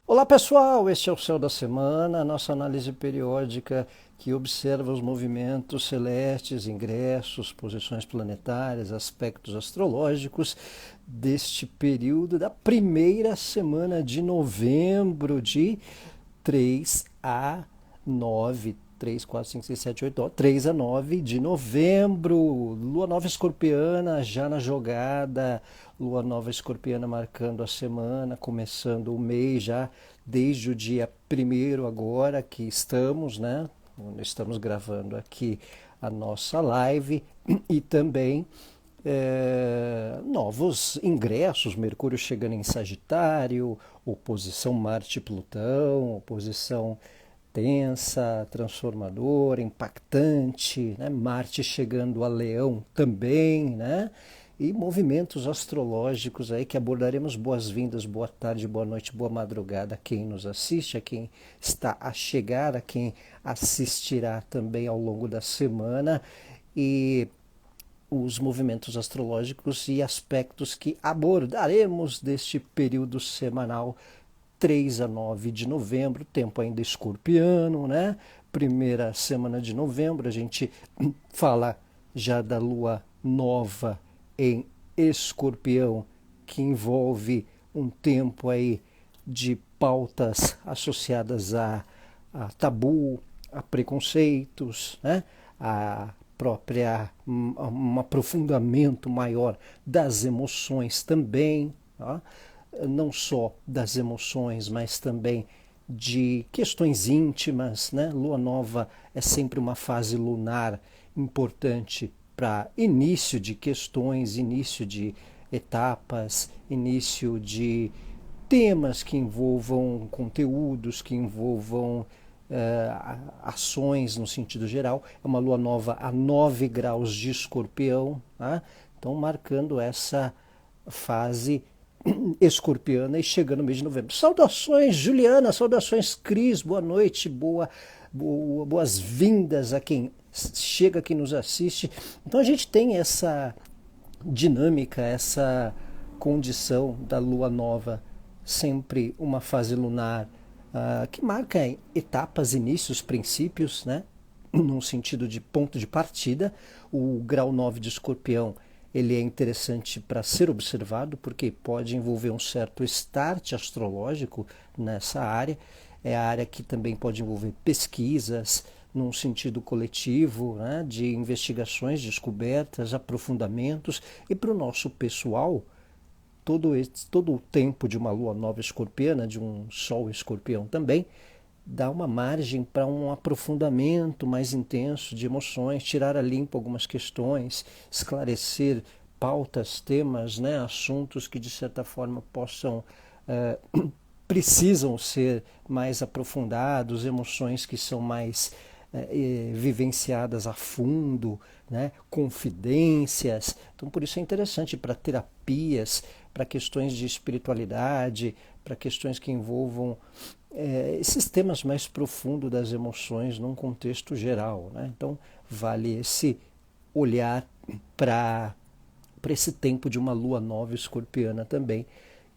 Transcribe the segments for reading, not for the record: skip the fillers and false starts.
Olá pessoal, este é o Céu da Semana, a nossa análise periódica que observa os movimentos celestes, ingressos, posições planetárias, aspectos astrológicos deste período da primeira semana de novembro, de 3 a 9, 3, 4, 5, 6, 7, 8, 9, 3 a 9 de novembro. Lua nova escorpiana já na jogada. Lua nova escorpiana marcando a semana, começando o mês já desde o dia primeiro agora que estamos, né? Estamos gravando aqui a nossa live e também novos ingressos, Mercúrio chegando em Sagitário, oposição Marte-Plutão, oposição tensa, transformadora, impactante, né? Marte chegando a Leão também, né? E movimentos astrológicos aí que abordaremos. Boas-vindas, boa tarde, boa noite, boa madrugada a quem nos assiste, a quem está a chegar, a quem assistirá também ao longo da semana. E os movimentos astrológicos e aspectos que abordaremos deste período semanal 3 a 9 de novembro, tempo ainda escorpiano, né? Primeira semana de novembro, a gente fala já da lua nova em escorpião, que envolve um tempo aí de pautas associadas a tabu, a preconceitos, né? A própria um aprofundamento maior das emoções também, tá? Não só das emoções, mas também de questões íntimas, né? Lua nova é sempre uma fase lunar importante para início de questões, início de etapas, início de temas que envolvam conteúdos, que envolvam ações no sentido geral. É uma lua nova a 9 graus de escorpião, tá? Então marcando essa fase escorpiana e chegando no mês de novembro. Saudações, Juliana, saudações, Cris, boa noite, boas-vindas a quem chega, quem nos assiste. Então a gente tem essa dinâmica, essa condição da lua nova, sempre uma fase lunar que marca etapas, inícios, princípios, né? Num sentido de ponto de partida. O grau 9 de escorpião ele é interessante para ser observado porque pode envolver um certo start astrológico nessa área. É a área que também pode envolver pesquisas num sentido coletivo, né, de investigações, descobertas, aprofundamentos. E para o nosso pessoal, todo o tempo de uma lua nova escorpiana, de um sol escorpião também, dá uma margem para um aprofundamento mais intenso de emoções, tirar a limpo algumas questões, esclarecer pautas, temas, né, assuntos que de certa forma possam precisam ser mais aprofundados, emoções que são mais vivenciadas a fundo, né? Confidências. Então, por isso é interessante para terapias, para questões de espiritualidade, para questões que envolvam esses temas mais profundos das emoções num contexto geral, né? Então, vale esse olhar para esse tempo de uma lua nova escorpiana também,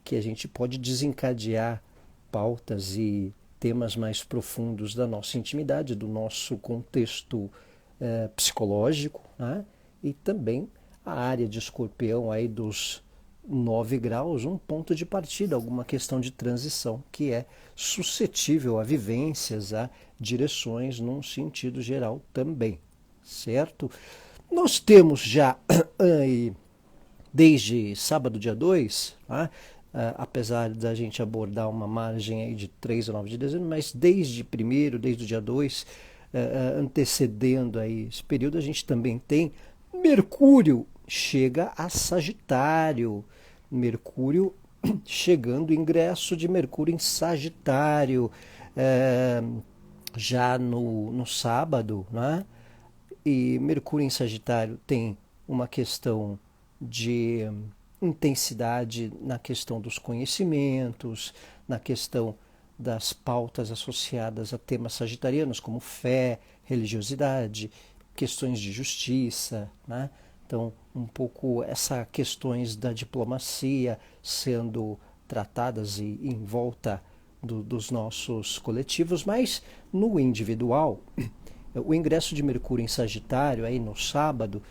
que a gente pode desencadear pautas e temas mais profundos da nossa intimidade, do nosso contexto psicológico, né? E também a área de escorpião aí dos 9 graus, um ponto de partida, alguma questão de transição que é suscetível a vivências, a direções num sentido geral também, certo? Nós temos já desde sábado, dia 2, tá? Apesar da gente abordar uma margem aí de 3 a 9 de dezembro, mas desde primeiro, desde o dia 2, antecedendo aí esse período, a gente também tem Mercúrio chega a Sagitário. Mercúrio chegando, ingresso de Mercúrio em Sagitário, é, já no sábado, né? E Mercúrio em Sagitário tem uma questão de intensidade na questão dos conhecimentos, na questão das pautas associadas a temas sagitarianos, como fé, religiosidade, questões de justiça, né? Então, um pouco essas questões da diplomacia sendo tratadas e em volta dos nossos coletivos, mas no individual, o ingresso de Mercúrio em Sagitário, aí no sábado,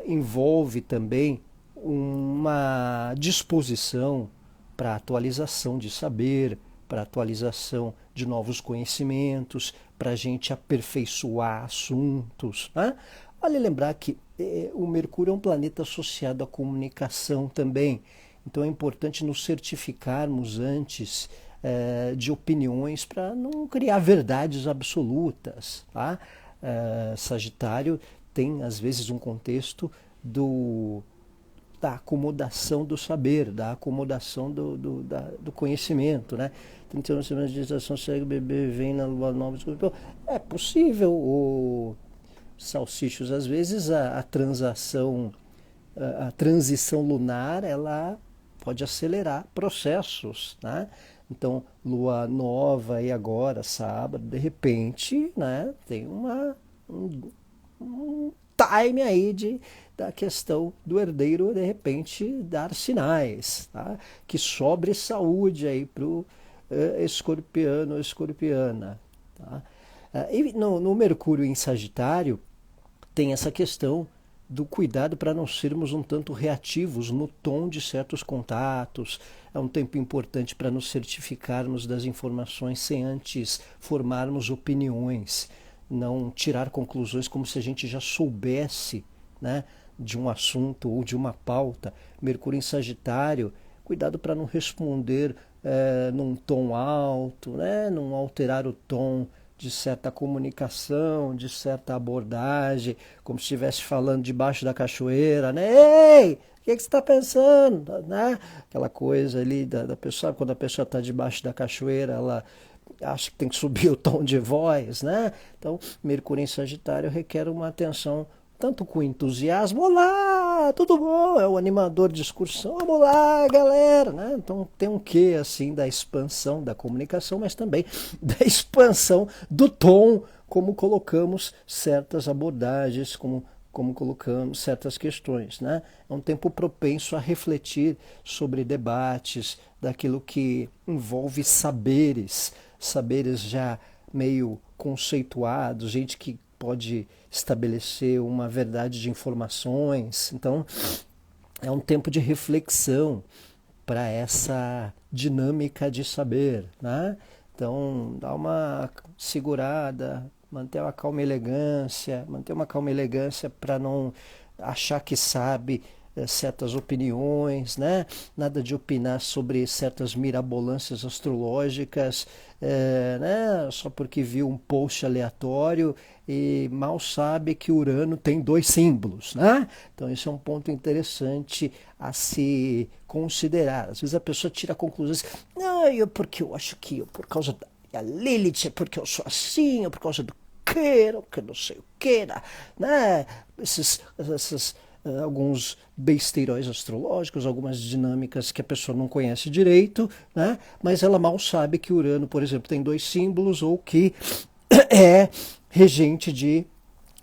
envolve também uma disposição para atualização de saber, para atualização de novos conhecimentos, para a gente aperfeiçoar assuntos. Né? Vale lembrar que o Mercúrio é um planeta associado à comunicação também. Então é importante nos certificarmos antes de opiniões para não criar verdades absolutas. Tá? Sagitário tem, às vezes, um contexto da acomodação do saber, da acomodação do conhecimento, né? 31 semanas de gestação, segue o bebê, vem na lua nova. É possível, salsichos, às vezes a transição lunar, ela pode acelerar processos, né? Então, lua nova e agora, sábado, de repente, né, tem um time aí da questão do herdeiro, de repente, dar sinais, tá? Que sobre saúde aí para o escorpiano ou escorpiana. Tá? E no Mercúrio em Sagitário, tem essa questão do cuidado para não sermos um tanto reativos no tom de certos contatos. É um tempo importante para nos certificarmos das informações sem antes formarmos opiniões, não tirar conclusões como se a gente já soubesse, né, de um assunto ou de uma pauta. Mercúrio em Sagitário, cuidado para não responder num tom alto, né, não alterar o tom de certa comunicação, de certa abordagem, como se estivesse falando debaixo da cachoeira, né? Ei, o que você está pensando? Né? Aquela coisa ali da pessoa, quando a pessoa está debaixo da cachoeira, ela acha que tem que subir o tom de voz, né? Então, Mercúrio em Sagitário requer uma atenção tanto com entusiasmo, olá, tudo bom? É o animador de excursão, vamos lá, galera, né? Então tem um quê, assim, da expansão da comunicação, mas também da expansão do tom, como colocamos certas abordagens, como colocamos certas questões, né? É um tempo propenso a refletir sobre debates, daquilo que envolve saberes já meio conceituados, gente que pode estabelecer uma verdade de informações. Então, é um tempo de reflexão para essa dinâmica de saber, né? Então, dá uma segurada, manter uma calma e elegância para não achar que sabe certas opiniões, né? Nada de opinar sobre certas mirabolâncias astrológicas, né? Só porque viu um post aleatório e mal sabe que Urano tem 2 símbolos, né? Então esse é um ponto interessante a se considerar. Às vezes a pessoa tira conclusões, não, porque eu acho que por causa da Lilith, é porque eu sou assim, ou por causa do que não sei o que, né? Essas alguns besteiróis astrológicos, algumas dinâmicas que a pessoa não conhece direito, né? Mas ela mal sabe que Urano, por exemplo, tem 2 símbolos ou que é regente de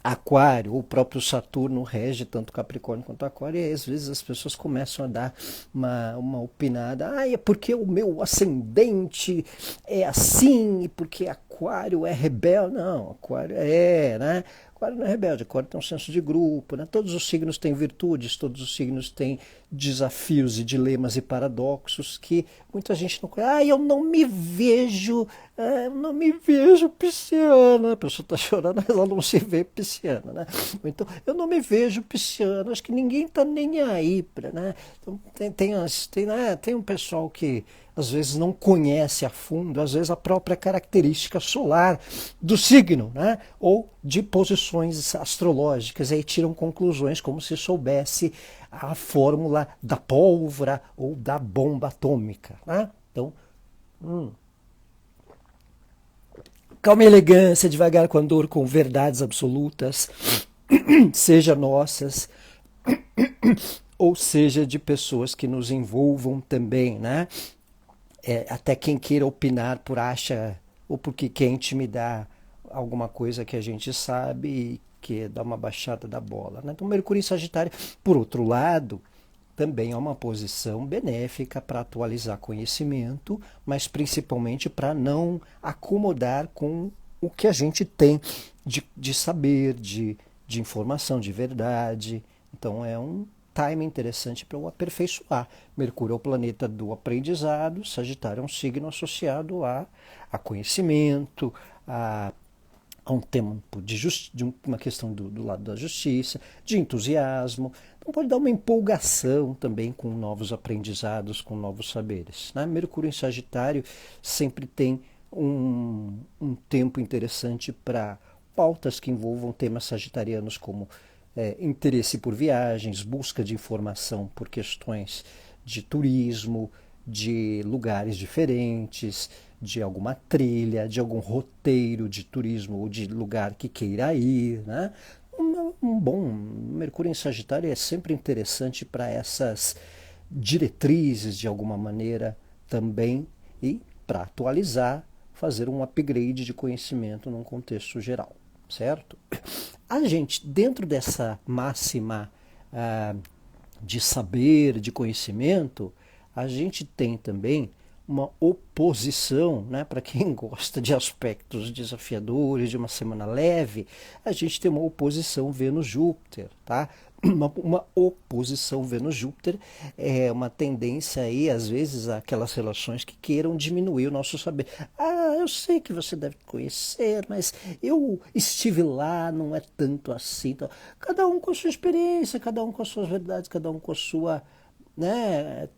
Aquário, o próprio Saturno rege tanto Capricórnio quanto Aquário, e aí, às vezes as pessoas começam a dar uma opinada, é porque o meu ascendente é assim, e porque Aquário é rebelde. Não, Aquário né? Aquário não é rebelde, Aquário tem um senso de grupo, né? Todos os signos têm virtudes, todos os signos têm desafios e dilemas e paradoxos que muita gente não conhece. Eu não me vejo pisciana. A pessoa está chorando, mas ela não se vê pisciana, né? Então, eu não me vejo pisciana. Acho que ninguém está nem aí, né? Então, tem um pessoal que às vezes não conhece a fundo, às vezes a própria característica solar do signo, né? Ou de posições astrológicas, e aí tiram conclusões como se soubesse a fórmula da pólvora ou da bomba atômica, né? Então, calma e elegância, devagar com andor, com verdades absolutas, seja nossas, ou seja de pessoas que nos envolvam também, né? Até quem queira opinar por acha ou porque quer intimidar alguma coisa que a gente sabe e que dá uma baixada da bola, né? Então Mercúrio em Sagitário, por outro lado, também é uma posição benéfica para atualizar conhecimento, mas principalmente para não acomodar com o que a gente tem de saber, de informação, de verdade. Então é um time interessante para eu aperfeiçoar. Mercúrio é o planeta do aprendizado, Sagitário é um signo associado a conhecimento, a um tempo de uma questão do lado da justiça, de entusiasmo. Então pode dar uma empolgação também com novos aprendizados, com novos saberes. Né? Mercúrio em Sagitário sempre tem um tempo interessante para pautas que envolvam temas sagitarianos como interesse por viagens, busca de informação por questões de turismo, de lugares diferentes, de alguma trilha, de algum roteiro de turismo ou de lugar que queira ir, né? Um bom Mercúrio em Sagitário é sempre interessante para essas diretrizes de alguma maneira também e para atualizar, fazer um upgrade de conhecimento num contexto geral, certo? A gente, dentro dessa máxima ah, de saber, de conhecimento, a gente tem também uma oposição, né, para quem gosta de aspectos desafiadores, de uma semana leve, a gente tem uma oposição Vênus-Júpiter, tá? Uma oposição Vênus-Júpiter é uma tendência aí, às vezes, àquelas relações que queiram diminuir o nosso saber. Ah, eu sei que você deve conhecer, mas eu estive lá, não é tanto assim. Então, cada um com a sua experiência, cada um com as suas verdades, cada um com a sua, né,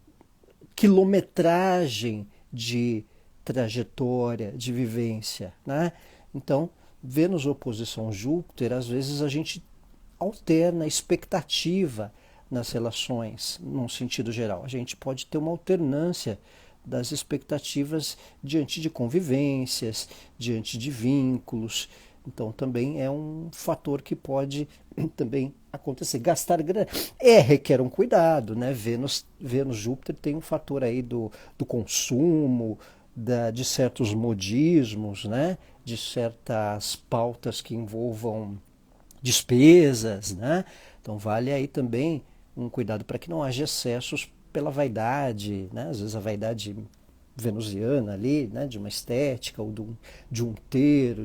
quilometragem de trajetória, de vivência, né? Então, Vênus oposição Júpiter, às vezes a gente alterna a expectativa nas relações, num sentido geral. A gente pode ter uma alternância das expectativas diante de convivências, diante de vínculos. Então também é um fator que pode também acontecer. Gastar grana requer um cuidado, né? Vênus Júpiter tem um fator aí do consumo, de certos modismos, né? De certas pautas que envolvam despesas, né? Então vale aí também um cuidado para que não haja excessos pela vaidade, né? Às vezes a vaidade venusiana ali, né? De uma estética ou de um ter,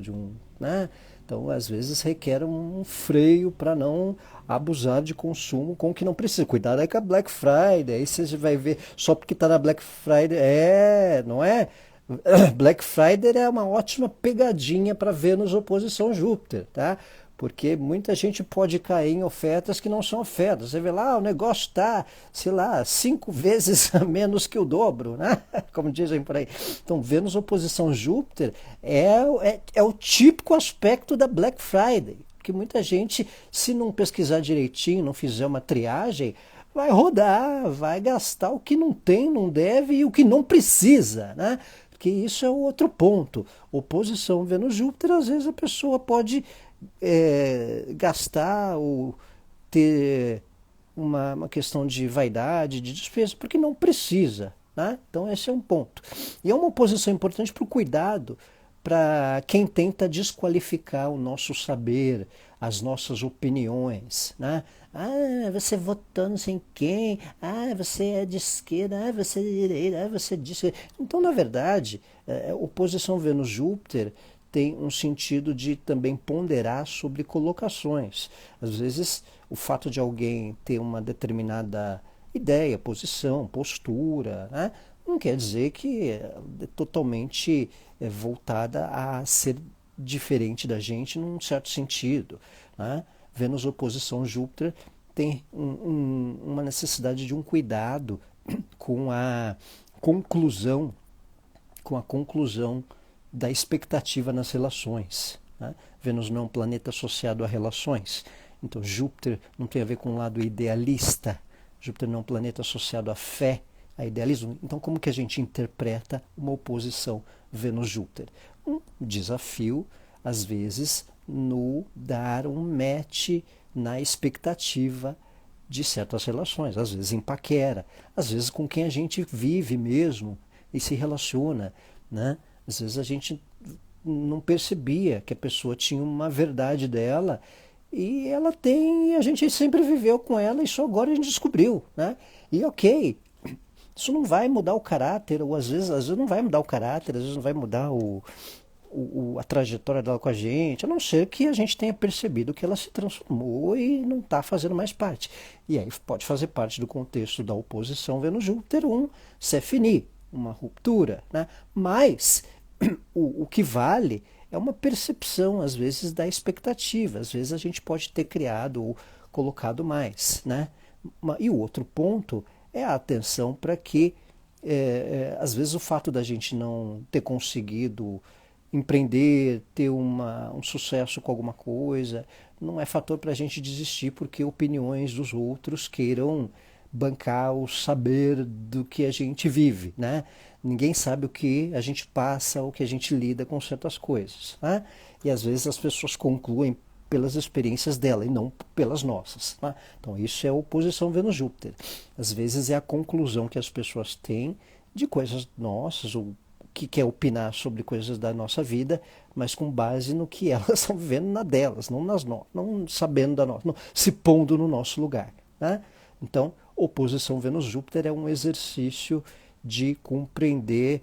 né? Então às vezes requer um freio para não abusar de consumo com o que não precisa. Cuidado aí com a Black Friday, aí você vai ver só porque está na Black Friday, não é? Black Friday é uma ótima pegadinha para Vênus oposição Júpiter, tá? Porque muita gente pode cair em ofertas que não são ofertas. Você vê lá, o negócio está, sei lá, 5 vezes a menos que o dobro, né? Como dizem por aí. Então, Vênus oposição Júpiter é o típico aspecto da Black Friday. Que muita gente, se não pesquisar direitinho, não fizer uma triagem, vai rodar, vai gastar o que não tem, não deve e o que não precisa, né? Porque isso é o outro ponto. Oposição Vênus-Júpiter, às vezes a pessoa pode gastar ou ter uma questão de vaidade, de despesa, porque não precisa. Né? Então esse é um ponto. E é uma oposição importante para o cuidado, para quem tenta desqualificar o nosso saber, as nossas opiniões. Né? Ah, você votou não sei em quem, ah, você é de esquerda, ah, você é de direita, ah, você é disso. Então, na verdade, oposição Vênus-Júpiter tem um sentido de também ponderar sobre colocações. Às vezes, o fato de alguém ter uma determinada ideia, posição, postura, né, não quer dizer que é totalmente voltada a ser diferente da gente num certo sentido. Né? Vênus oposição Júpiter tem uma necessidade de um cuidado com a conclusão, com a conclusão da expectativa nas relações. Né? Vênus não é um planeta associado a relações. Então Júpiter não tem a ver com o lado idealista. Júpiter não é um planeta associado à fé, a idealismo. Então como que a gente interpreta uma oposição Vênus-Júpiter? Um desafio, às vezes, no dar um match na expectativa de certas relações. Às vezes em paquera, às vezes com quem a gente vive mesmo e se relaciona, né? Às vezes a gente não percebia que a pessoa tinha uma verdade dela E ela tem, a gente sempre viveu com ela e só agora a gente descobriu, né? E ok, isso não vai mudar o caráter, ou às vezes não vai mudar o caráter, às vezes não vai mudar a trajetória dela com a gente, a não ser que a gente tenha percebido que ela se transformou e não está fazendo mais parte. E aí pode fazer parte do contexto da oposição Vênus-Júpiter, c'est fini, uma ruptura, né? Mas o que vale é uma percepção, às vezes, da expectativa. Às vezes a gente pode ter criado ou colocado mais, né? E o outro ponto é a atenção para que, às vezes, o fato da gente não ter conseguido empreender, ter um sucesso com alguma coisa, não é fator para a gente desistir porque opiniões dos outros queiram bancar o saber do que a gente vive, né? Ninguém sabe o que a gente passa, o que a gente lida com certas coisas, né? E às vezes as pessoas concluem pelas experiências dela e não pelas nossas, né? Então isso é a oposição Vênus-Júpiter. Às vezes é a conclusão que as pessoas têm de coisas nossas, ou que quer opinar sobre coisas da nossa vida, mas com base no que elas estão vivendo na delas, não nas nossas, não sabendo da nossa, não, se pondo no nosso lugar, né? Então, oposição Vênus-Júpiter é um exercício de compreender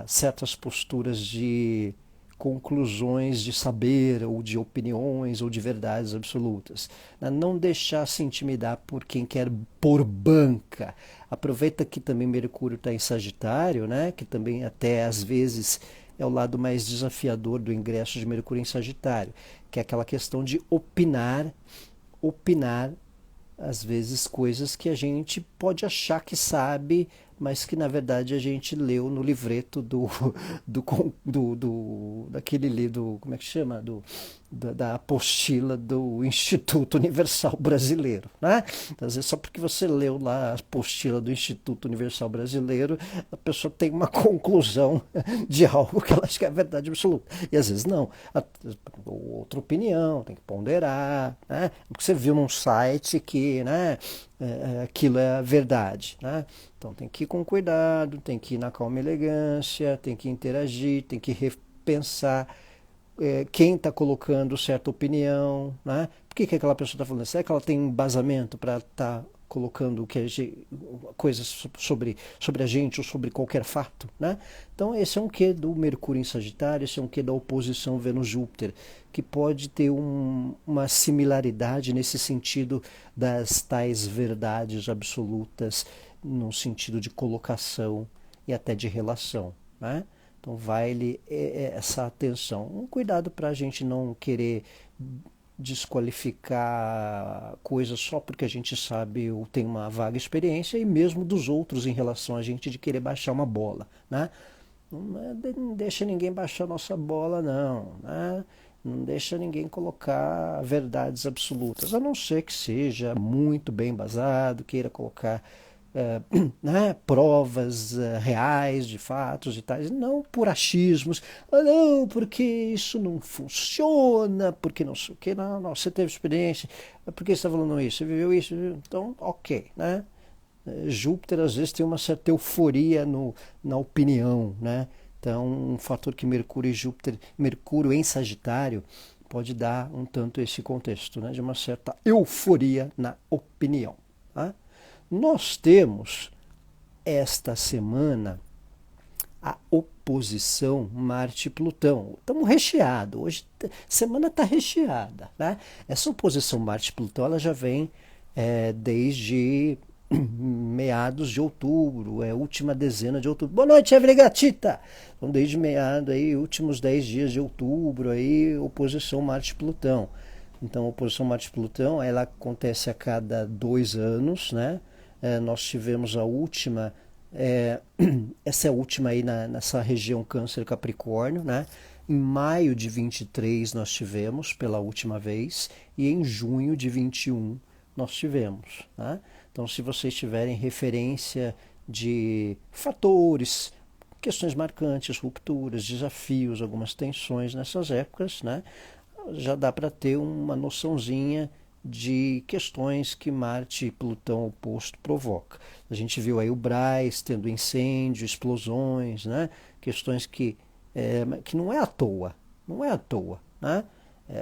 certas posturas de conclusões de saber ou de opiniões ou de verdades absolutas. Não deixar se intimidar por quem quer pôr banca. Aproveita que também Mercúrio está em Sagitário, né? Que também até às vezes é o lado mais desafiador do ingresso de Mercúrio em Sagitário, que é aquela questão de opinar às vezes coisas que a gente pode achar que sabe, mas que na verdade a gente leu no livreto daquele livro, como é que chama? Da apostila do Instituto Universal Brasileiro, né? Às vezes só porque você leu lá a apostila do Instituto Universal Brasileiro, a pessoa tem uma conclusão de algo que ela acha que é a verdade absoluta. E às vezes não. Outra opinião, tem que ponderar, né? Porque você viu num site que, né, aquilo é a verdade, né? Então tem que ir com cuidado, tem que ir na calma e elegância, tem que interagir, tem que repensar quem está colocando certa opinião, né? Por que aquela pessoa está falando? Será que ela tem um embasamento para estar colocando coisas sobre a gente ou sobre qualquer fato, né? Então esse é um quê do Mercúrio em Sagitário, esse é um quê da oposição Vênus-Júpiter, que pode ter uma similaridade nesse sentido das tais verdades absolutas, no sentido de colocação e até de relação, né? Então vale essa atenção. Um cuidado para a gente não querer desqualificar coisas só porque a gente sabe ou tem uma vaga experiência, e mesmo dos outros em relação a gente, de querer baixar uma bola, né? Não deixa ninguém baixar nossa bola, não, né? Não deixa ninguém colocar verdades absolutas, a não ser que seja muito bem embasado, queira colocar né, provas reais de fatos e tais, não por achismos, não, porque isso não funciona, porque não sei o que, não, não, você teve experiência, por que você está falando isso? Você viveu isso? Então, ok, né? Júpiter às vezes tem uma certa euforia na opinião, né? Então, um fator que Mercúrio e Júpiter, Mercúrio em Sagitário, pode dar um tanto esse contexto, né? De uma certa euforia na opinião, tá? Nós temos esta semana a oposição Marte-Plutão. Estamos recheados. Hoje a semana está recheada, né? Essa oposição Marte-Plutão ela já vem desde meados de outubro, última dezena de outubro. Boa noite, Evelyn Gatita! Então, desde meados, aí, últimos 10 dias de outubro, aí, oposição Marte-Plutão. Então, a oposição Marte-Plutão ela acontece a cada 2 anos, né? Nós tivemos a última, essa é a última aí nessa região Câncer-Capricórnio, né? Em maio de 23 nós tivemos pela última vez, e em junho de 21 nós tivemos, né? Então, se vocês tiverem referência de fatores, questões marcantes, rupturas, desafios, algumas tensões nessas épocas, né? Já dá para ter uma noçãozinha de questões que Marte e Plutão oposto provoca. A gente viu aí o Brás tendo incêndio, explosões, né? Questões que não é à toa, não é à toa, né?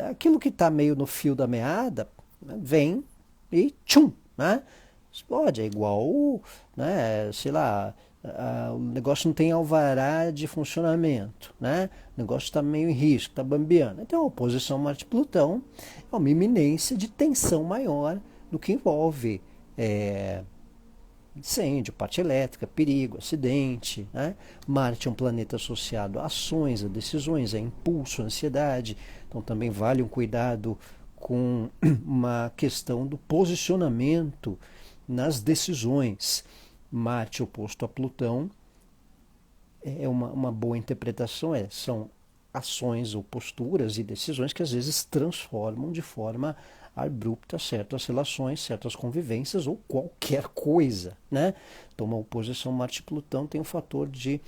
Aquilo que está meio no fio da meada, né, vem e tchum, né? Explode, é igual, né, sei lá, o negócio não tem alvará de funcionamento, né? O negócio está meio em risco, está bambeando. Então, a oposição Marte-Plutão é uma iminência de tensão maior do que envolve é, incêndio, parte elétrica, perigo, acidente. Né? Marte é um planeta associado a ações, a decisões, a impulso, a ansiedade. Então também vale um cuidado com uma questão do posicionamento nas decisões. Marte oposto a Plutão é uma boa interpretação, são ações ou posturas e decisões que às vezes transformam de forma abrupta certas relações, certas convivências ou qualquer coisa, né? Então, uma oposição Marte-Plutão tem o fator de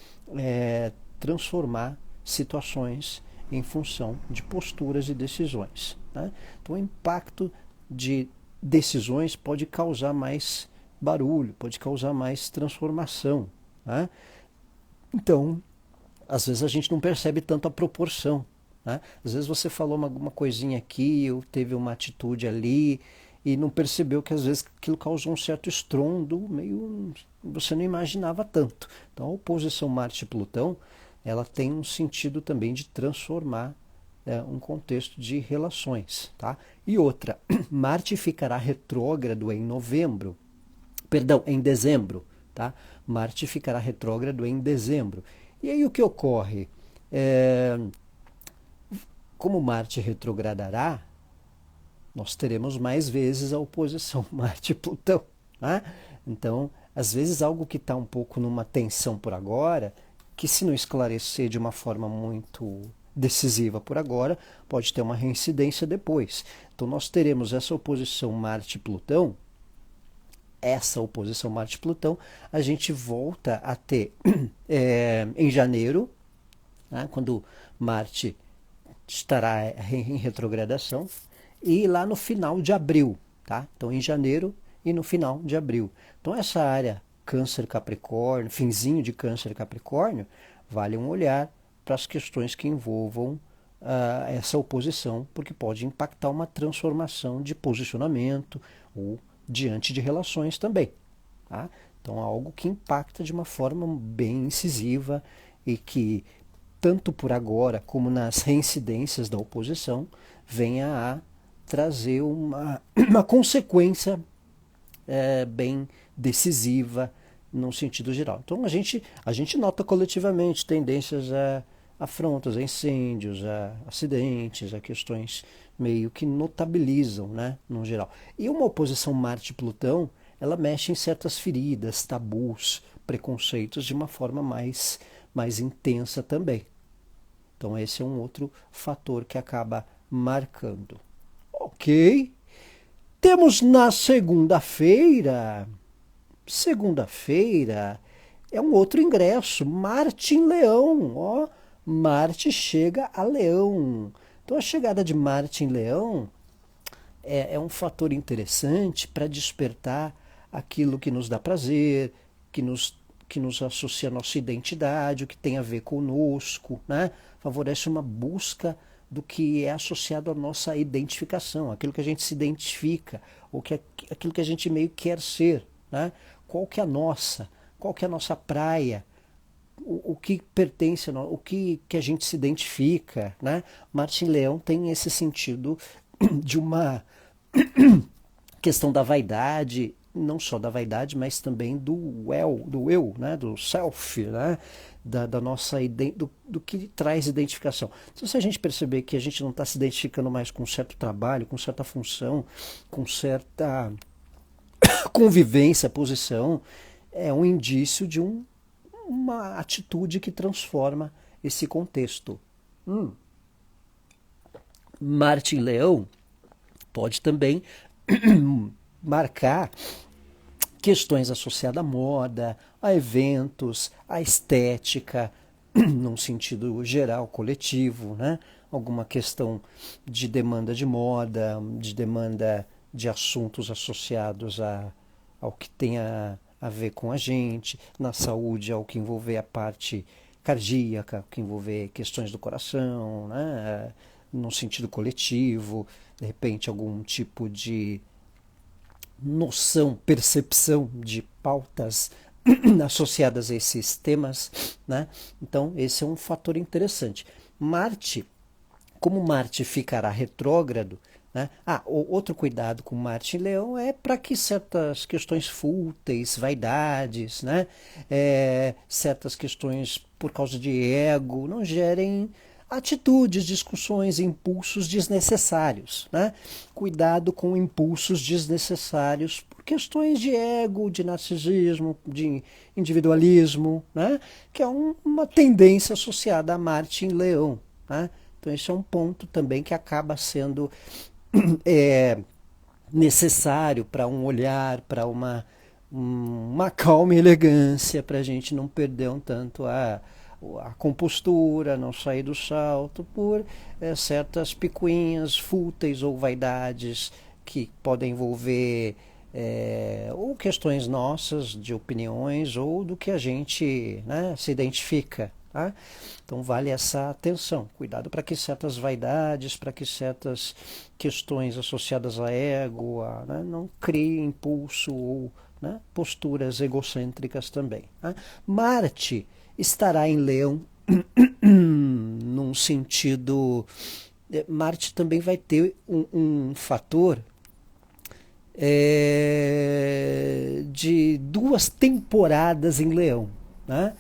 transformar situações em função de posturas e decisões, né? Então, o impacto de decisões pode causar mais barulho, pode causar mais transformação, né? Então, às vezes a gente não percebe tanto a proporção. Né? Às vezes você falou alguma coisinha aqui, ou teve uma atitude ali, e não percebeu que às vezes aquilo causou um certo estrondo, meio você não imaginava tanto. Então a oposição Marte-Plutão, ela tem um sentido também de transformar um contexto de relações. Tá? E outra, Marte ficará retrógrado em novembro, perdão, em dezembro. Tá? Marte ficará retrógrado em dezembro. E aí o que ocorre? Como Marte retrogradará, nós teremos mais vezes a oposição Marte-Plutão. Né? Então, às vezes algo que está um pouco numa tensão por agora, que se não esclarecer de uma forma muito decisiva por agora, pode ter uma reincidência depois. Então nós teremos essa oposição Marte-Plutão, a gente volta a ter em janeiro, né, quando Marte estará em retrogradação, e lá no final de abril, tá? Então em janeiro e no final de abril. Então essa área Câncer-Capricórnio, finzinho de Câncer-Capricórnio, vale um olhar para as questões que envolvam essa oposição, porque pode impactar uma transformação de posicionamento ou diante de relações também. Tá? Então, algo que impacta de uma forma bem incisiva e que, tanto por agora como nas reincidências da oposição, venha a trazer uma consequência bem decisiva no sentido geral. Então, a gente nota coletivamente tendências a afrontas, a incêndios, a acidentes, a questões meio que notabilizam, né, no geral. E uma oposição Marte-Plutão, ela mexe em certas feridas, tabus, preconceitos de uma forma mais intensa também. Então esse é um outro fator que acaba marcando. Ok. Temos na segunda-feira. Segunda-feira é um outro ingresso. Marte em Leão. Ó, Marte chega a Leão. Então a chegada de Marte em Leão é um fator interessante para despertar aquilo que nos dá prazer, que nos associa à nossa identidade, o que tem a ver conosco, né? Favorece uma busca do que é associado à nossa identificação, aquilo que a gente se identifica, ou aquilo que a gente meio quer ser, né? Qual que é a nossa? Qual que é a nossa praia? O que pertence, o que a gente se identifica, né? Martin Leão tem esse sentido de uma questão da vaidade, não só da vaidade, mas também do eu, né? Do self, né? Da nossa do que traz identificação. Então, se a gente perceber que a gente não está se identificando mais com certo trabalho, com certa função, com certa convivência, posição, é um indício de uma atitude que transforma esse contexto. Martin Leão pode também marcar questões associadas à moda, a eventos, à estética, num sentido geral, coletivo, né? Alguma questão de demanda de moda, de demanda de assuntos associados ao que tem a ver com a gente, na saúde, ao que envolver a parte cardíaca, ao que envolver questões do coração, né? no sentido coletivo, de repente algum tipo de noção, percepção de pautas associadas a esses temas, né? Então, esse é um fator interessante. Marte, como Marte ficará retrógrado, né? Outro cuidado com Marte em Leão é para que certas questões fúteis, vaidades, né? Certas questões por causa de ego, não gerem atitudes, discussões, impulsos desnecessários, né? Cuidado com impulsos desnecessários por questões de ego, de narcisismo, de individualismo, né? Que é uma tendência associada a Marte em Leão, né? Então esse é um ponto também que acaba sendo é, necessário para um olhar, para uma calma e elegância, para a gente não perder um tanto a compostura, não sair do salto por certas picuinhas fúteis ou vaidades que podem envolver ou questões nossas de opiniões ou do que a gente, né, se identifica. Tá? Então vale essa atenção, cuidado para que certas vaidades, para que certas questões associadas a ego, né, não criem impulso ou, né, posturas egocêntricas também. Tá? Marte estará em Leão num sentido. Marte também vai ter um fator de 2 temporadas em Leão, né?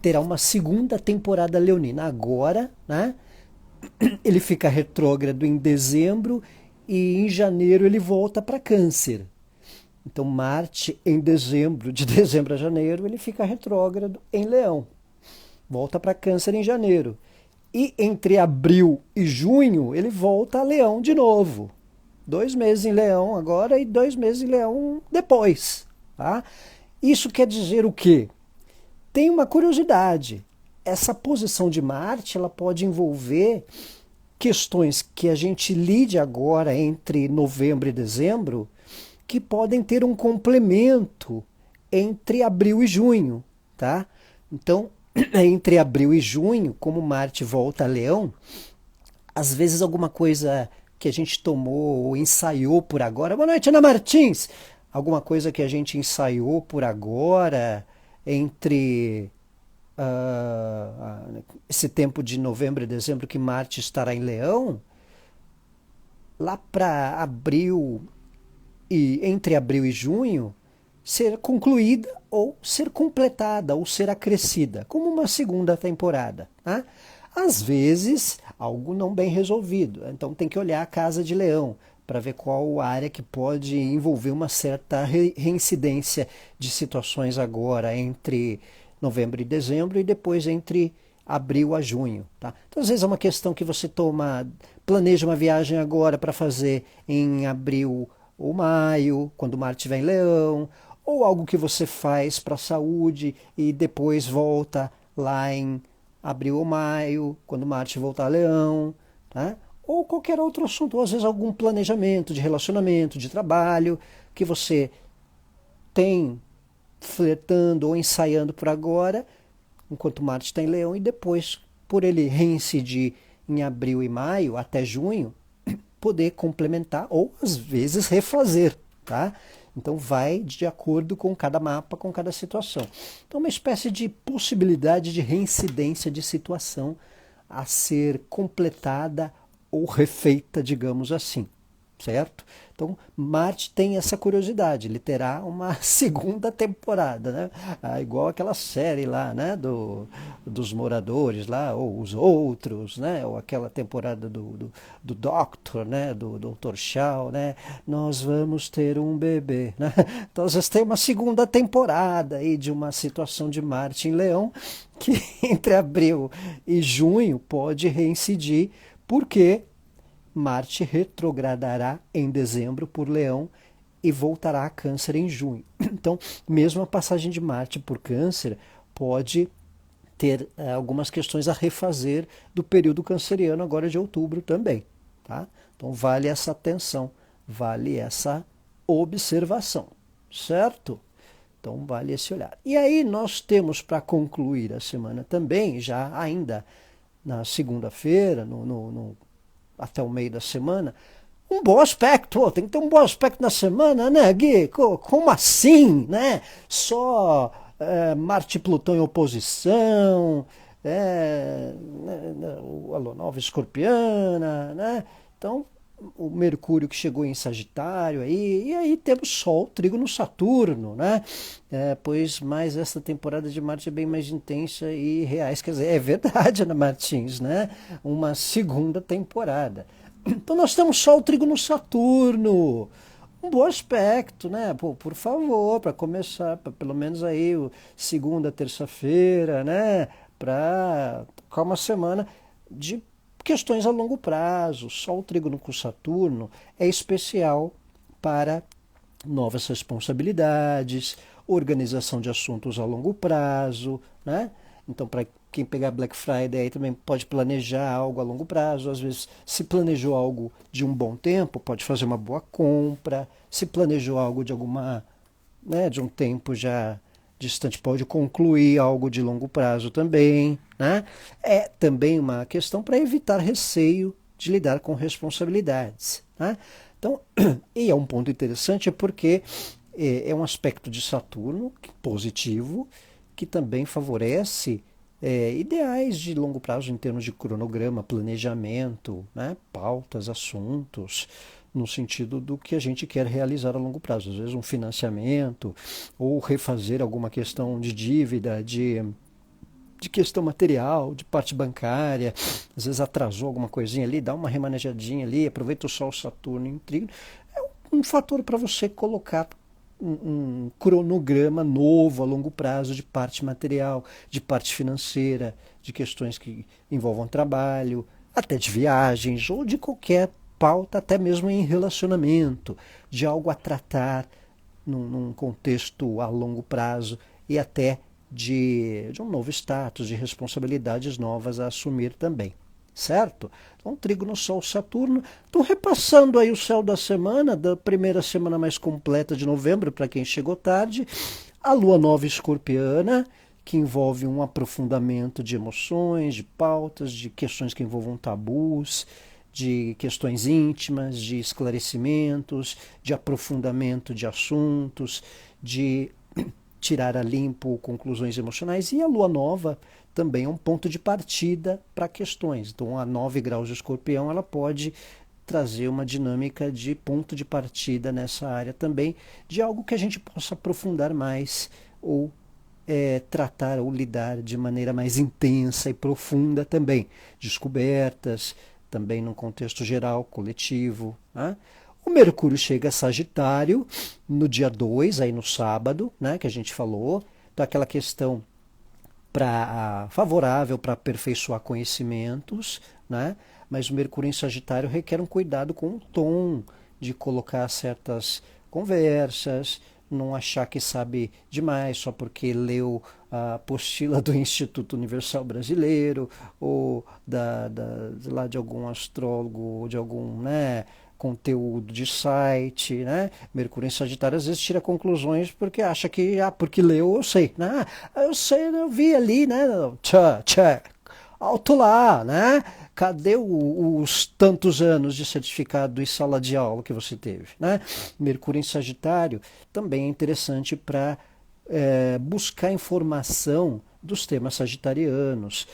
Terá uma segunda temporada leonina. Agora, né, ele fica retrógrado em dezembro e em janeiro ele volta para Câncer. Então Marte em dezembro, de dezembro a janeiro, ele fica retrógrado em Leão. Volta para Câncer em janeiro. E entre abril e junho ele volta a Leão de novo. 2 meses em Leão agora e 2 meses em Leão depois. Tá? Isso quer dizer o quê? Tem uma curiosidade. Essa posição de Marte ela pode envolver questões que a gente lide agora entre novembro e dezembro, que podem ter um complemento entre abril e junho, tá? Então, entre abril e junho, como Marte volta a Leão, às vezes alguma coisa que a gente tomou ou ensaiou por agora. Boa noite, Ana Martins! Alguma coisa que a gente ensaiou por agora entre esse tempo de novembro e dezembro que Marte estará em Leão, lá para abril e entre abril e junho, ser concluída ou ser completada ou ser acrescida, como uma segunda temporada. Tá? Às vezes, algo não bem resolvido. Então tem que olhar a casa de Leão para ver qual área que pode envolver uma certa reincidência de situações agora entre novembro e dezembro e depois entre abril a junho. Tá? Então, às vezes é uma questão que você planeja uma viagem agora para fazer em abril ou maio, quando Marte estiver em Leão, ou algo que você faz para a saúde e depois volta lá em abril ou maio, quando Marte voltar a Leão, tá? Ou qualquer outro assunto, ou às vezes algum planejamento de relacionamento, de trabalho, que você tem flertando ou ensaiando por agora, enquanto Marte está em Leão, e depois, por ele reincidir em abril e maio, até junho, poder complementar ou às vezes refazer, tá? Então vai de acordo com cada mapa, com cada situação. Então uma espécie de possibilidade de reincidência de situação a ser completada ou refeita, digamos assim, certo? Então Marte tem essa curiosidade, ele terá uma segunda temporada, né? Igual aquela série lá, né? Dos moradores lá, ou os outros, né? Ou aquela temporada do Doctor, né? Do Dr. Shaw, né? Nós vamos ter um bebê, né? Então vocês têm uma segunda temporada aí de uma situação de Marte em Leão que entre abril e junho pode reincidir, porque Marte retrogradará em dezembro por Leão e voltará a Câncer em junho. Então, mesmo a passagem de Marte por Câncer pode ter algumas questões a refazer do período canceriano agora de outubro também. Tá? Então, vale essa atenção, vale essa observação, certo? Então, vale esse olhar. E aí nós temos para concluir a semana também, já ainda na segunda-feira, no até o meio da semana, um bom aspecto. Tem que ter um bom aspecto na semana, né, Gui? Como assim, né? Só Marte e Plutão em oposição, a Lua Nova Escorpiana, né? Então, o Mercúrio que chegou em Sagitário aí, e aí temos Sol, Trígono, Saturno, né? Pois mais essa temporada de Marte é bem mais intensa e reais, quer dizer, é verdade, Ana Martins, né? Uma segunda temporada. Então nós temos Sol, Trígono, Saturno, um bom aspecto, né? Pô, por favor, para começar, pelo menos aí segunda, terça-feira, né? Para tocar uma semana de questões a longo prazo. Sol, Trígono com Saturno é especial para novas responsabilidades, organização de assuntos a longo prazo, né? Então, para quem pegar Black Friday aí também pode planejar algo a longo prazo. Às vezes, se planejou algo de um bom tempo, pode fazer uma boa compra. Se planejou algo de alguma, né, de um tempo já distante, pode concluir algo de longo prazo também, né? É também uma questão para evitar receio de lidar com responsabilidades, né? Então, e é um ponto interessante porque é um aspecto de Saturno positivo que também favorece ideais de longo prazo em termos de cronograma, planejamento, né, pautas, assuntos, no sentido do que a gente quer realizar a longo prazo. Às vezes um financiamento ou refazer alguma questão de dívida, de questão material, de parte bancária, às vezes atrasou alguma coisinha ali, dá uma remanejadinha ali, aproveita o Sol, Saturno em Trígono. É um fator para você colocar um cronograma novo a longo prazo de parte material, de parte financeira, de questões que envolvam trabalho, até de viagens ou de qualquer pauta, até mesmo em relacionamento, de algo a tratar num contexto a longo prazo e até de um novo status, de responsabilidades novas a assumir também. Certo? Então, Trígono, Sol, Saturno. Então, repassando aí o céu da semana, da primeira semana mais completa de novembro, para quem chegou tarde, a Lua Nova Escorpiana, que envolve um aprofundamento de emoções, de pautas, de questões que envolvam tabus, de questões íntimas, de esclarecimentos, de aprofundamento de assuntos, de tirar a limpo conclusões emocionais. E a Lua Nova também é um ponto de partida para questões. Então, a 9 graus de Escorpião, ela pode trazer uma dinâmica de ponto de partida nessa área também, de algo que a gente possa aprofundar mais ou tratar ou lidar de maneira mais intensa e profunda também. Descobertas, também num contexto geral, coletivo. Né? O Mercúrio chega a Sagitário no dia 2, aí no sábado, né, que a gente falou. Então, aquela questão favorável para aperfeiçoar conhecimentos, né? Mas o Mercúrio em Sagitário requer um cuidado com o tom de colocar certas conversas, não achar que sabe demais só porque leu a apostila do Instituto Universal Brasileiro ou lá de algum astrólogo ou de algum, né, conteúdo de site, né? Mercúrio em Sagitário às vezes tira conclusões porque acha que, porque leu, eu sei, né? Eu sei, eu vi ali, né? Tchá, alto lá, né? Cadê os tantos anos de certificado e sala de aula que você teve, né? Mercúrio em Sagitário também é interessante para buscar informação dos temas sagitarianos,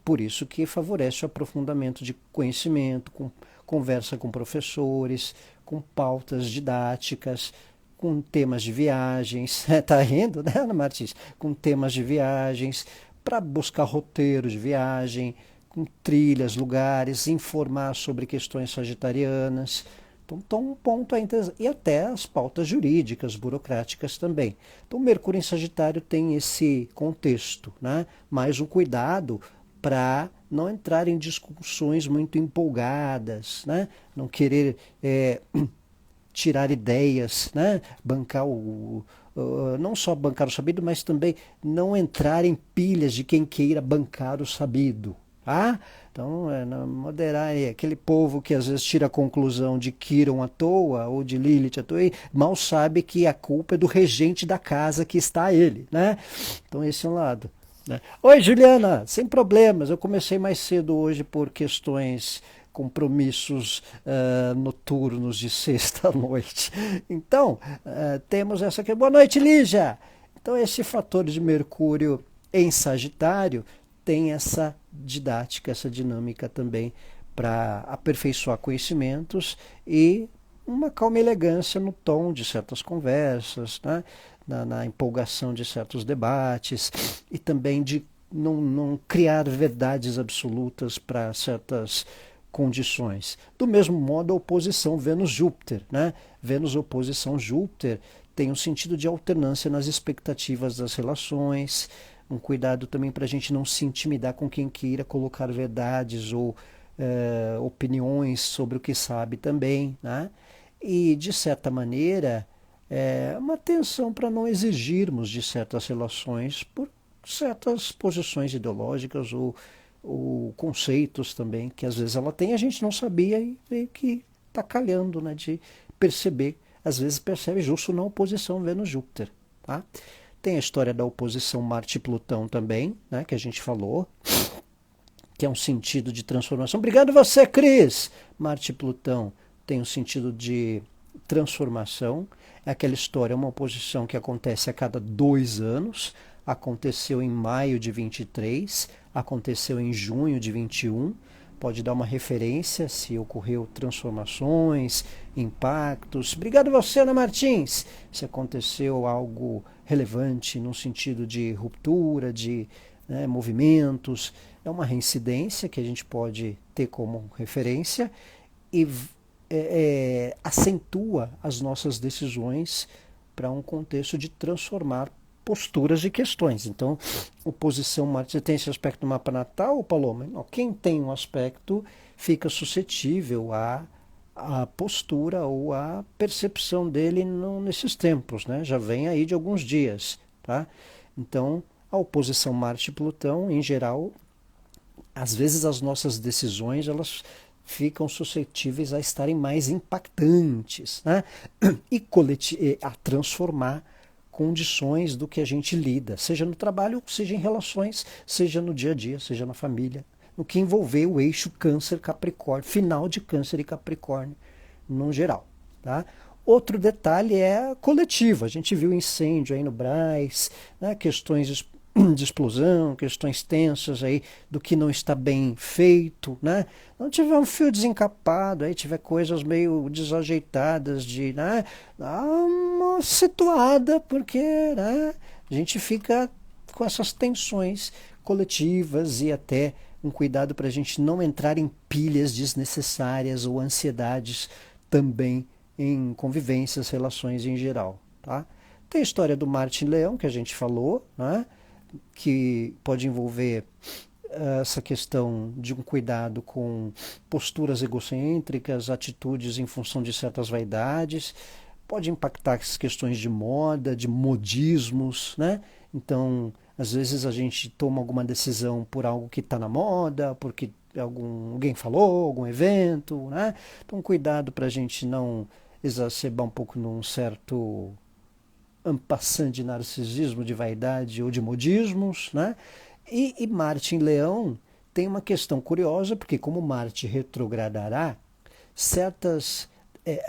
por isso que favorece o aprofundamento de conhecimento, conversa com professores, com pautas didáticas, com temas de viagens, tá rindo, né, Ana Martins? Com temas de viagens, para buscar roteiro de viagem, com trilhas, lugares, informar sobre questões sagitarianas. Então, um ponto é interessante. E até as pautas jurídicas, burocráticas também. Então, Mercúrio em Sagitário tem esse contexto, né? Mais um cuidado para não entrar em discussões muito empolgadas, né? Não querer tirar ideias, né? Bancar não só bancar o sabido, mas também não entrar em pilhas de quem queira bancar o sabido. Tá? Então, moderar aquele povo que às vezes tira a conclusão de Quiron à toa ou de Lilith à toa, e mal sabe que a culpa é do regente da casa que está ele, né? Então, esse é um lado. Né? Oi, Juliana, sem problemas. Eu comecei mais cedo hoje por questões compromissos noturnos de sexta à noite. Então, temos essa aqui. Boa noite, Lígia! Então, esse fator de Mercúrio em Sagitário tem essa didática, essa dinâmica também para aperfeiçoar conhecimentos e uma calma elegância no tom de certas conversas, né? Na empolgação de certos debates e também de não criar verdades absolutas para certas condições. Do mesmo modo, a oposição Vênus-Júpiter, né? Vênus-oposição Júpiter tem um sentido de alternância nas expectativas das relações, um cuidado também para a gente não se intimidar com quem queira colocar verdades ou opiniões sobre o que sabe também, né? E, de certa maneira, uma atenção para não exigirmos de certas relações por certas posições ideológicas ou conceitos também que às vezes ela tem, a gente não sabia e veio que está calhando, né, de perceber. Às vezes percebe justo na oposição Vênus-Júpiter. Tá? Tem a história da oposição Marte-Plutão também, né, que a gente falou, que é um sentido de transformação. Obrigado você, Cris! Marte-Plutão tem um sentido de transformação. É aquela história, uma oposição que acontece a cada 2 anos. Aconteceu em maio de 23, aconteceu em junho de 21. Pode dar uma referência se ocorreu transformações, impactos. Obrigado você, Ana Martins! Se aconteceu algo relevante no sentido de ruptura, de movimentos. É uma reincidência que a gente pode ter como referência e acentua as nossas decisões para um contexto de transformar posturas e questões. Então, oposição Marte, você tem esse aspecto no mapa natal, Paloma? Não, quem tem um aspecto fica suscetível à postura ou à percepção dele nesses tempos, né? Já vem aí de alguns dias, tá? Então, a oposição Marte-Plutão, em geral, às vezes as nossas decisões, elas ficam suscetíveis a estarem mais impactantes, né? E a transformar condições do que a gente lida, seja no trabalho, seja em relações, seja no dia a dia, seja na família, no que envolver o eixo Câncer-Capricórnio, final de Câncer e Capricórnio, no geral. Tá? Outro detalhe é coletivo, a gente viu incêndio aí no Brás, né, questões de explosão, questões tensas aí do que não está bem feito, né? Não tiver um fio desencapado, aí tiver coisas meio desajeitadas de, né, dá uma situada, porque, né, a gente fica com essas tensões coletivas e até um cuidado para a gente não entrar em pilhas desnecessárias ou ansiedades também em convivências, relações em geral, tá? Tem a história do Marte em Leão, que a gente falou, né? Que pode envolver essa questão de um cuidado com posturas egocêntricas, atitudes em função de certas vaidades, pode impactar as questões de moda, de modismos, né? Então, às vezes a gente toma alguma decisão por algo que está na moda, porque alguém falou, algum evento, né? Então, cuidado para a gente não exacerbar um pouco num certo en passant de narcisismo, de vaidade ou de modismos, né? E Marte em Leão tem uma questão curiosa, porque como Marte retrogradará, certas...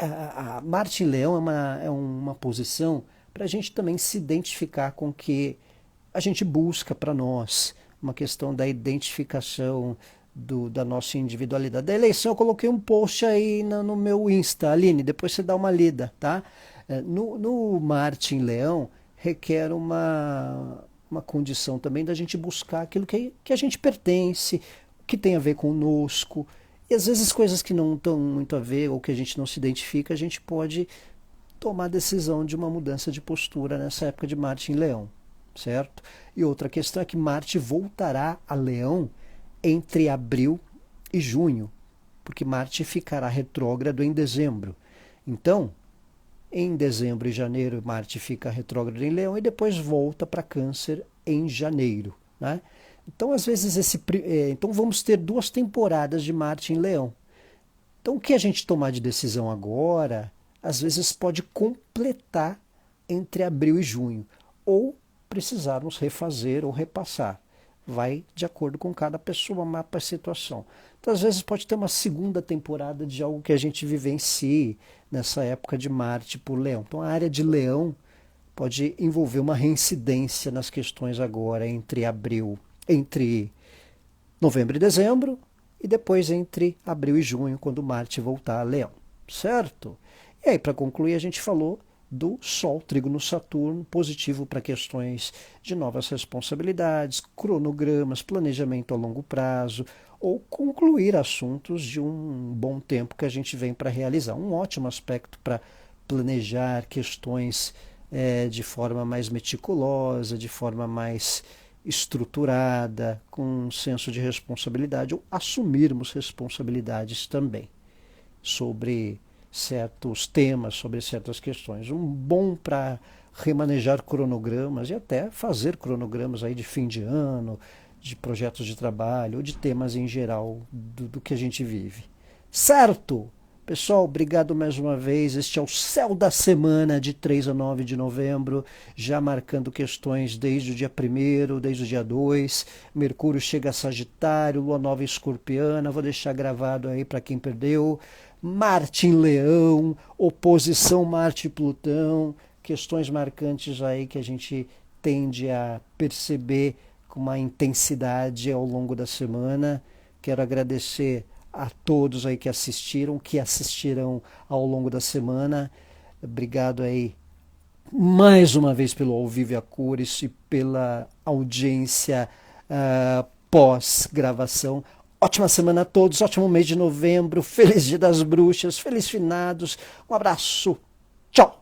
a Marte em Leão é uma posição para a gente também se identificar com o que a gente busca para nós, uma questão da identificação da nossa individualidade. Da eleição eu coloquei um post aí no meu Insta, Aline, depois você dá uma lida, tá? No Marte em Leão requer uma condição também da gente buscar aquilo que a gente pertence, que tem a ver conosco, e às vezes coisas que não estão muito a ver ou que a gente não se identifica, a gente pode tomar a decisão de uma mudança de postura nessa época de Marte em Leão, certo? E outra questão é que Marte voltará a Leão entre abril e junho, porque Marte ficará retrógrado em dezembro. Então, em dezembro e janeiro, Marte fica retrógrado em Leão e depois volta para Câncer em janeiro, né? Então, às vezes, então vamos ter 2 temporadas de Marte em Leão. Então, o que a gente tomar de decisão agora, às vezes pode completar entre abril e junho, ou precisarmos refazer ou repassar. vai de acordo com cada pessoa, mapa a situação. Então, às vezes pode ter uma segunda temporada de algo que a gente vivencie nessa época de Marte por Leão. Então, a área de Leão pode envolver uma reincidência nas questões agora entre novembro e dezembro, e depois entre abril e junho, quando Marte voltar a Leão, certo? E aí, para concluir, a gente falou do Sol, trígono Saturno, positivo para questões de novas responsabilidades, cronogramas, planejamento a longo prazo, ou concluir assuntos de um bom tempo que a gente vem para realizar. Um ótimo aspecto para planejar questões de forma mais meticulosa, de forma mais estruturada, com um senso de responsabilidade, ou assumirmos responsabilidades também sobre certos temas, sobre certas questões. Um bom para remanejar cronogramas e até fazer cronogramas aí de fim de ano, de projetos de trabalho, ou de temas em geral do que a gente vive. Certo? Pessoal, obrigado mais uma vez. Este é o Céu da Semana, de 3 a 9 de novembro, já marcando questões desde o dia 1º, desde o dia 2. Mercúrio chega a Sagitário, Lua Nova Escorpiana, vou deixar gravado aí para quem perdeu. Marte em Leão, oposição Marte-Plutão, questões marcantes aí que a gente tende a perceber com uma intensidade ao longo da semana. Quero agradecer a todos aí que assistiram, que assistirão ao longo da semana. Obrigado aí mais uma vez pelo ao vivo e a cores e pela audiência pós-gravação. Ótima semana a todos, ótimo mês de novembro, feliz Dia das Bruxas, feliz finados, um abraço, tchau!